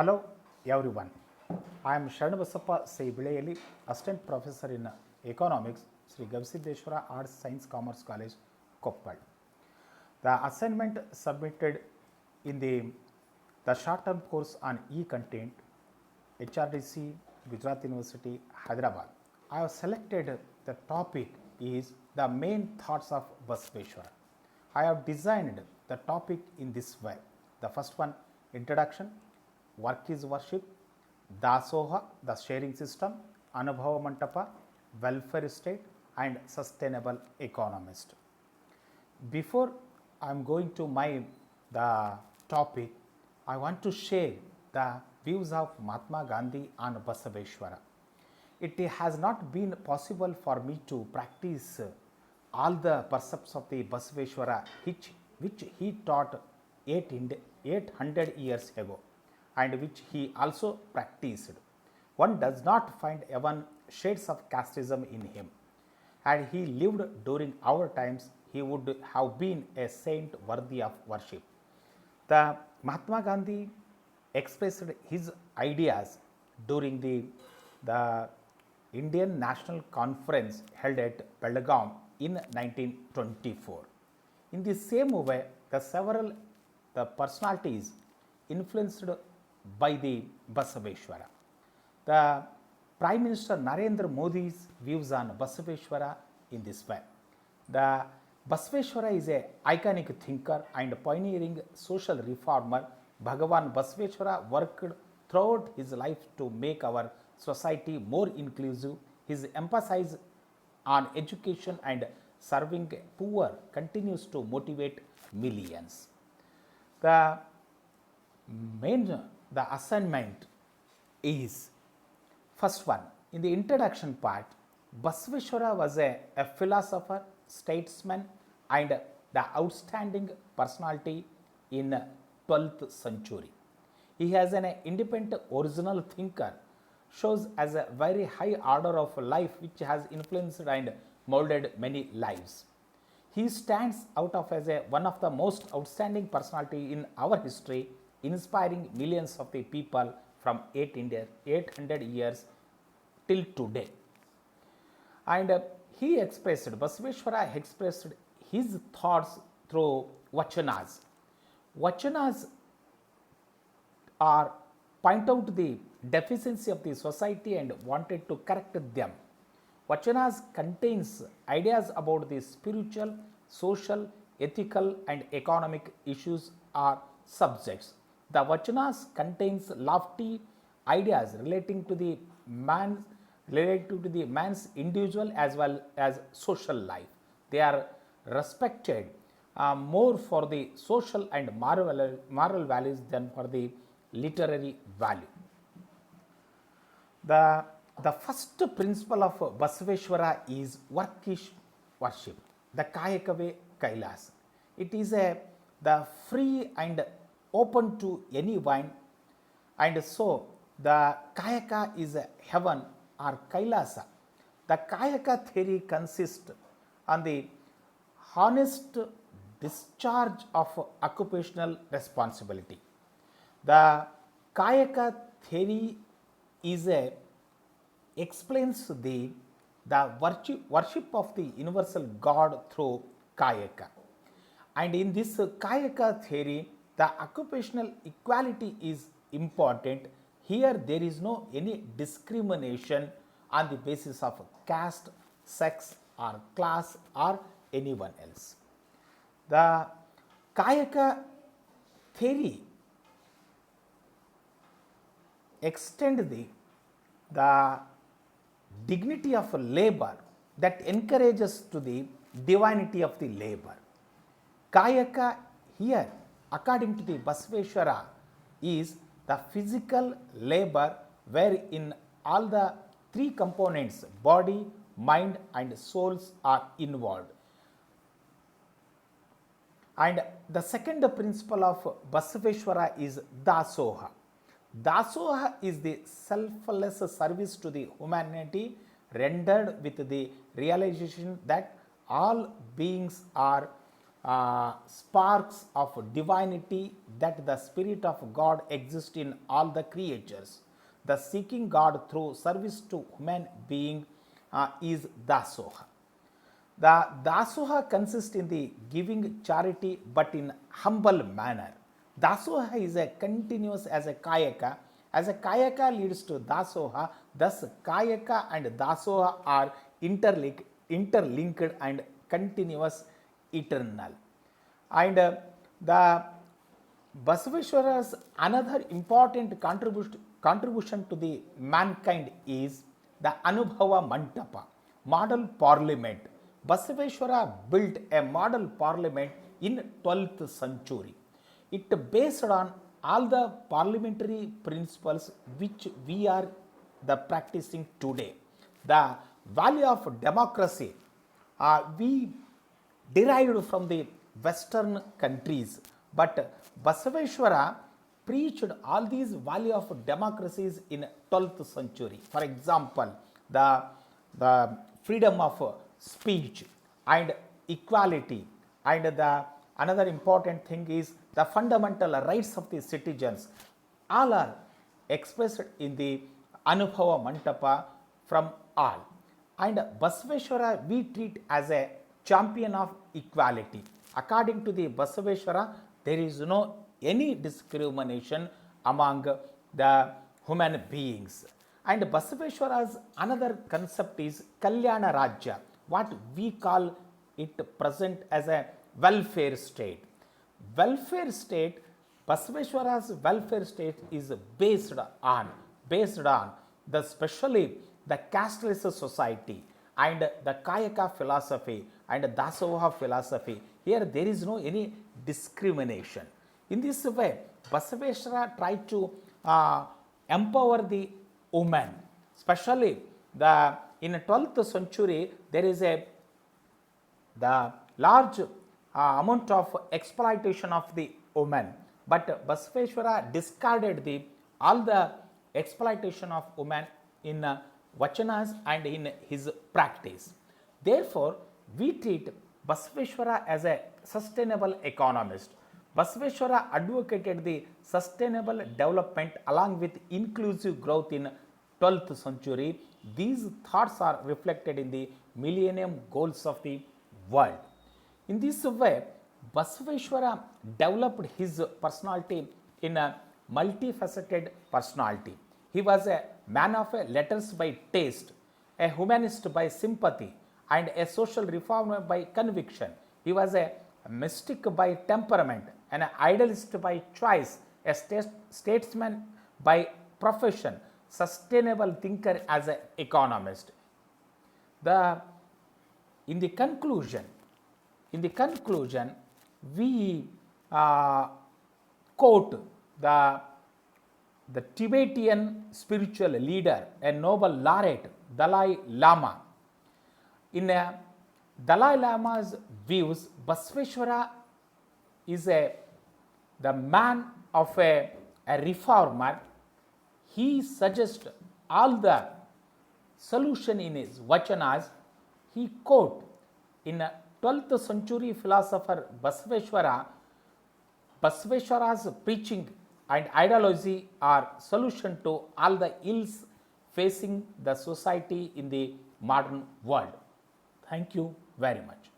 Hello everyone. I am Sharanabasappa Seibilayali, Assistant Professor in Economics, Sri Basaveshwara Arts Science Commerce College, Koppal. The assignment submitted in the short-term course on e-content, HRDC, Gujarat University, Hyderabad. I have selected the topic is the main thoughts of Basaveshwara. I have designed the topic in this way. The first one, introduction, work is worship, Dasoha, the sharing system, Anubhava Mantapa, welfare state and sustainable economist. Before I am going to the topic, I want to share the views of Mahatma Gandhi on Basaveshwara. It has not been possible for me to practice all the precepts of the Basaveshwara which he taught 800 years ago and which he also practiced. One does not find even shades of casteism in him. Had he lived during our times, he would have been a saint worthy of worship. The Mahatma Gandhi expressed his ideas during the Indian National Conference held at Belgaum in 1924. In the same way, the personalities influenced by the Basaveshwara. The Prime Minister Narendra Modi's views on Basaveshwara in this way. The Basaveshwara is an iconic thinker and pioneering social reformer. Bhagavan Basaveshwara worked throughout his life to make our society more inclusive. His emphasis on education and serving poor continues to motivate millions. The assignment is first one. In the introduction part, Basaveshwara was a philosopher, statesman and the outstanding personality in 12th century. He has an independent original thinker, shows as a very high order of life which has influenced and molded many lives. He stands out as one of the most outstanding personality in our history, inspiring millions of the people from 800 years till today. And Basaveshwara expressed his thoughts through vachanas. Vachanas are point out the deficiency of the society and wanted to correct them. Vachanas contains ideas about the spiritual, social, ethical and economic issues or subjects. The Vachanas contains lofty ideas relating to the man's individual as well as social life. They are respected more for the social and moral values than for the literary value. The first principle of Basaveshwara is work is worship, the Kayakave Kailas. It is the free and open to anyone, and so the Kayaka is heaven or Kailasa. The Kayaka theory consists on the honest discharge of occupational responsibility. The Kayaka theory explains the worship of the universal God through Kayaka. And in this Kayaka theory, the occupational equality is important. Here there is no any discrimination on the basis of caste, sex or class or anyone else. The Kayaka theory extend the dignity of labor that encourages to the divinity of the labor. Kayaka here, according to the Basaveshwara, is the physical labor wherein all the three components, body, mind and souls are involved. And the second principle of Basaveshwara is Dasoha. Dasoha is the selfless service to the humanity rendered with the realization that all beings are sparks of divinity that the Spirit of God exists in all the creatures. The seeking God through service to human being is dasoha. The dasoha consists in the giving charity but in humble manner. Dasoha is a continuous as a kayaka. As a kayaka leads to dasoha, thus kayaka and dasoha are interlinked and continuous, eternal. And the Basaveshwara's another important contribution to the mankind is the Anubhava Mantapa, model parliament. Basaveshwara built a model parliament in 12th century. It based on all the parliamentary principles which we are the practicing today. The value of democracy we derived from the Western countries, but Basaveshwara preached all these value of democracies in 12th century. For example, the freedom of speech and equality, and the another important thing is the fundamental rights of the citizens, all are expressed in the Anubhava Mantapa from all. And Basaveshwara we treat as a champion of equality. According to the Basaveshwara, there is no any discrimination among the human beings. And Basaveshwara's another concept is Kalyana Rajya, what we call it present as a welfare state. Welfare state, Basaveshwara's welfare state is based on the especially the casteless society and the Kayaka philosophy and Dasoha philosophy. Here there is no any discrimination. In this way, Basaveshwara tried to empower the woman. Especially in 12th century, there is the large amount of exploitation of the woman. But Basaveshwara discarded all the exploitation of women in vachanas and in his practice. Therefore, we treat Basaveshwara as a sustainable economist. Basaveshwara advocated the sustainable development along with inclusive growth in 12th century. These thoughts are reflected in the Millennium Goals of the world. In this way, Basaveshwara developed his personality in a multifaceted personality. He was a man of letters by taste, a humanist by sympathy, and a social reformer by conviction. He was a mystic by temperament, an idealist by choice, a statesman by profession, sustainable thinker as an economist. In the conclusion, we quote the Tibetan spiritual leader, a Nobel laureate, Dalai Lama. In Dalai Lama's views, Basaveshwara is the man of a reformer. He suggests all the solution in his vachanas. He quote in 12th century philosopher Basaveshwara's preaching and ideology are solution to all the ills facing the society in the modern world. Thank you very much.